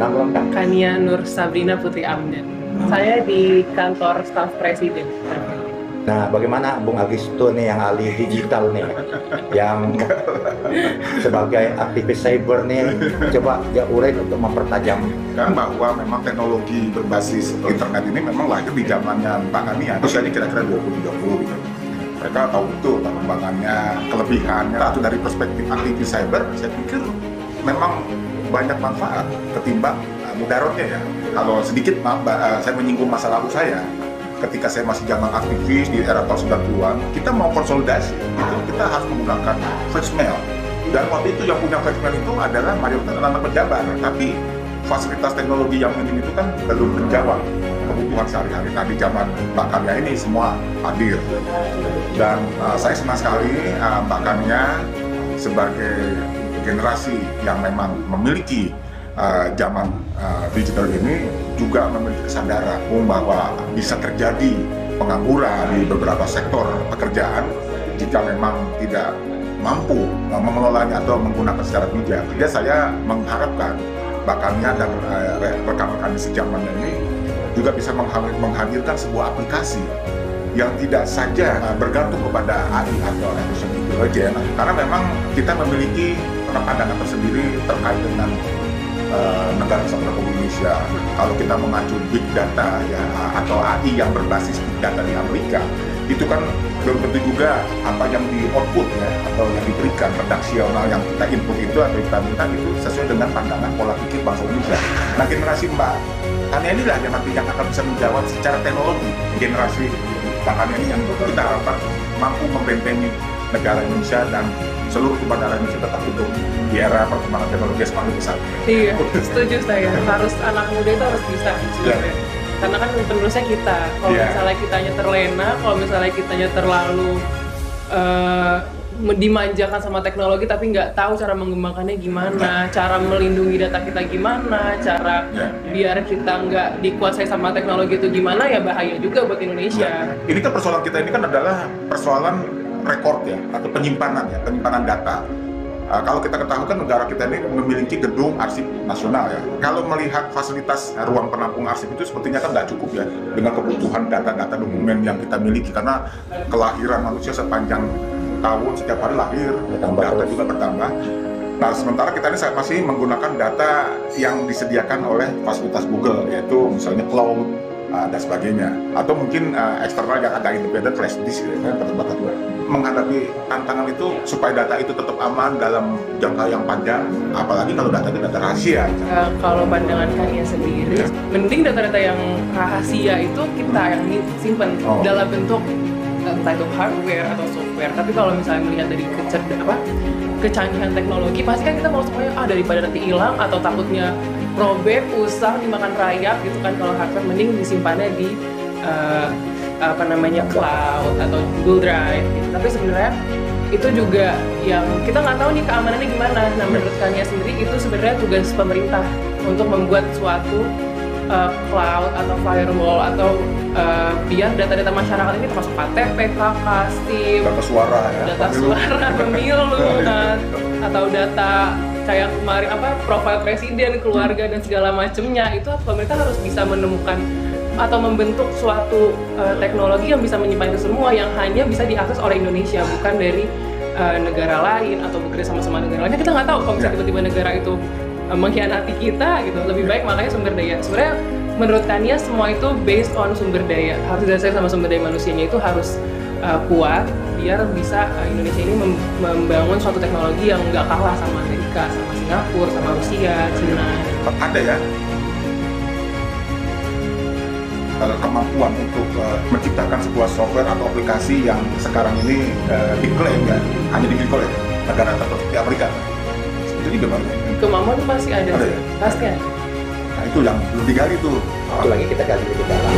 nama lengkap? Kania Nur Sabrina Putri Amdan. Saya di kantor staf presiden. Nah, bagaimana Bung Agisto nih yang ahli digital nih, yang sebagai aktivis cyber nih, coba dia urai untuk mempertajam. Kan bahwa memang teknologi berbasis internet ini memang lahir di zamannya Mbak Kania, usianya kira-kira 20-30 gitu. Mereka tahu betul perkembangannya, kelebihannya. Atau dari perspektif aktivis cyber, saya pikir memang banyak manfaat ketimbang mudaratnya ya. Kalau sedikit maaf, saya menyinggung masa lalu saya. Ketika saya masih zaman aktivis di era tahun 90-an, kita mau konsolidasi, gitu. Kita harus menggunakan voicemail. Dan waktu itu yang punya voicemail itu adalah mayoritas anak pejabat. Tapi fasilitas teknologi yang minim itu kan belum menjawab kebutuhan sehari-hari. Nah, di zaman Mbak Kania ini semua hadir. Dan saya senang sekali Mbak Kania sebagai generasi yang memang memiliki zaman digital ini juga memiliki kesadaran bahwa bisa terjadi pengangguran di beberapa sektor pekerjaan jika memang tidak mampu mengelolanya atau menggunakan secara bijak. Jadi saya mengharapkan Mbak Kania dan rekan-rekan sejamannya ini juga bisa menghadirkan sebuah aplikasi yang tidak saja bergantung kepada AI atau artificial intelligence, karena memang kita memiliki pandangan tersendiri terkait dengan negara kesatuan Republik Indonesia. Kalau kita mengacu big data ya, atau AI yang berbasis big data di Amerika, itu kan belum tentu juga apa yang di output ya, atau yang diberikan redaksional yang kita input itu atau kita minta itu sesuai dengan pandangan pola pikir bangsa Indonesia. Nah, generasi Mbak Kania inilah yang nanti yang akan bisa menjawab secara teknologi. Generasi Mbak Kania ini yang kita harapkan mampu membentengi negara Indonesia dan seluruh bandara Indonesia tetap hidup di era perkembangan teknologi yang semakin besar. Iya, setuju saya. Harus anak muda itu harus bisa sebenarnya. Karena kan penerusnya kita. Kalau misalnya kitanya terlena, kalau misalnya kitanya terlalu dimanjakan sama teknologi tapi nggak tahu cara mengembangkannya gimana, cara melindungi data kita gimana, cara biar kita nggak dikuasai sama teknologi itu gimana, ya bahaya juga buat Indonesia. Ini kan persoalan kita ini kan adalah persoalan rekor ya, atau penyimpanan ya, penyimpanan data. Kalau kita ketahui kan negara kita ini memiliki gedung arsip nasional ya. Kalau melihat fasilitas ruang penampung arsip itu sepertinya kan nggak cukup ya dengan kebutuhan data-data dokumen yang kita miliki, karena kelahiran manusia sepanjang tahun setiap hari lahir, data juga bertambah. Nah, sementara kita ini masih menggunakan data yang disediakan oleh fasilitas Google, yaitu misalnya cloud dan sebagainya, atau mungkin eksternal yang agak independen, flash disk gitu, kan terbatas juga. Menghadapi tantangan itu supaya data itu tetap aman dalam jangka yang panjang, apalagi kalau data itu data rahasia. Kalau pandangan Kania sendiri, mending data-data yang rahasia itu kita yang simpan dalam bentuk entah itu hardware atau software. Tapi kalau misalnya melihat dari kecanggihan teknologi, pasti kan kita mau semuanya daripada nanti hilang atau takutnya robek, usang, dimakan rayap gitu kan. Kalau hardware mending disimpannya di cloud atau Google Drive gitu. Tapi sebenarnya itu juga yang kita nggak tahu nih keamanannya gimana. Nah, menurut Kania sendiri itu sebenarnya tugas pemerintah untuk membuat suatu cloud atau firewall atau biar data-data masyarakat ini termasuk KTP, KK, SIM, data suara pemilu, atau data kayak kemarin profil presiden, keluarga dan segala macamnya, itu pemerintah harus bisa menemukan atau membentuk suatu teknologi yang bisa menyimpan itu semua, yang hanya bisa diakses oleh Indonesia, bukan dari negara lain atau bekerja sama-sama negara lainnya. Kita nggak tahu kalau misalnya tiba-tiba negara itu mengkhianati kita gitu. Lebih baik makanya sumber daya. Sebenarnya menurut Kania semua itu based on sumber daya. Harus didasarkan sama sumber daya manusianya, itu harus kuat biar bisa Indonesia ini membangun suatu teknologi yang nggak kalah sama Amerika, sama Singapura, sama Rusia, Cina. Ada ya kemampuan untuk menciptakan sebuah software atau aplikasi yang sekarang ini diklaim ya hanya dimiliki oleh negara tertentu di Amerika. Itu juga bagus. Kemampuan pasti ada, ya? pasti ada. Nah, itu yang belum digali tuh. Apalagi kita gali lebih dalam.